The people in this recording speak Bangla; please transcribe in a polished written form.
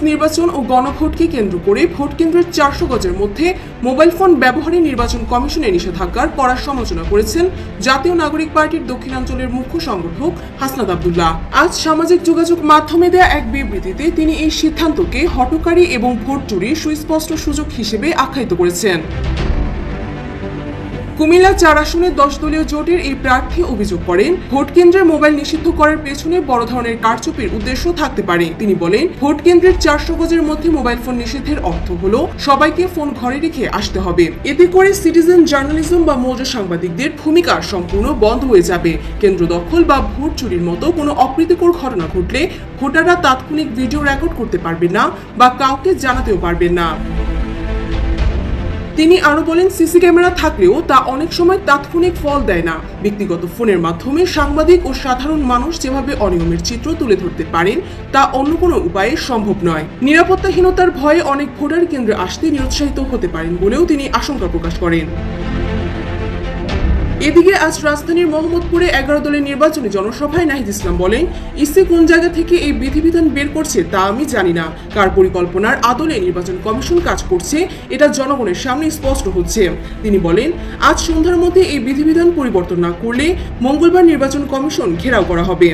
নির্বাচন ও গণভোটকে কেন্দ্র করে ভোট কেন্দ্রের 400 গজের মধ্যে মোবাইল ফোন ব্যবহারে নির্বাচন কমিশনের নিষেধাজ্ঞার কড়া সমালোচনা করেছেন জাতীয় নাগরিক পার্টির দক্ষিণাঞ্চলের মুখ্য সংগঠক হাসনাত আব্দুল্লাহ। আজ সামাজিক যোগাযোগ মাধ্যমে দেয়া এক বিবৃতিতে তিনি এই সিদ্ধান্তকে হঠকারী এবং ভোট চুরির সুস্পষ্ট সুযোগ হিসেবে আখ্যায়িত করেছেন। কুমিল্লা 4 আসনে 10 দলীয় জোটের এই প্রার্থী অভিযোগ করেন, ভোট কেন্দ্রে মোবাইল নিষিদ্ধ করার পেছনে বড় ধরনের কারচুপির উদ্দেশ্য থাকতে পারে। তিনি বলেন, ভোট কেন্দ্রের 400 গজের মধ্যে মোবাইল ফোন নিষিদ্ধের অর্থ হলো সবাইকে ফোন ঘরে রেখে আসতে হবে। এতে করে সিটিজেন জার্নালিজম বা মৌজ সাংবাদিকদের ভূমিকা সম্পূর্ণ বন্ধ হয়ে যাবে। কেন্দ্র দখল বা ভোট চুরির মতো কোনো অপ্রীতিকর ঘটনা ঘটলে ভোটাররা তাৎক্ষণিক ভিডিও রেকর্ড করতে পারবেন না বা কাউকে জানাতেও পারবেন না। তিনি আরো বলেন, সিসি ক্যামেরা থাকলেও তা অনেক সময় তাৎক্ষণিক ফল দেয় না। ব্যক্তিগত ফোনের মাধ্যমে সাংবাদিক ও সাধারণ মানুষ যেভাবে অনিয়মের চিত্র তুলে ধরতে পারেন তা অন্য কোনো উপায়ে সম্ভব নয়। নিরাপত্তাহীনতার ভয়ে অনেক ভোটার কেন্দ্রে আসতে নিরুৎসাহিত হতে পারেন বলেও তিনি আশঙ্কা প্রকাশ করেন। এদিকে আজ রাজধানীর মোহাম্মদপুরে 11 দলের নির্বাচনী জনসভায় নাহিদ ইসলাম বলেন, ইসি কোন জায়গা থেকে এই বিধিবিধান বের করছে তা আমি জানি না। কার পরিকল্পনার আদলে নির্বাচন কমিশন কাজ করছে এটা জনগণের সামনে স্পষ্ট হচ্ছে। তিনি বলেন, আজ সন্ধ্যার মধ্যে এই বিধিবিধান পরিবর্তন না করলে মঙ্গলবার নির্বাচন কমিশন ঘেরাও করা হবে।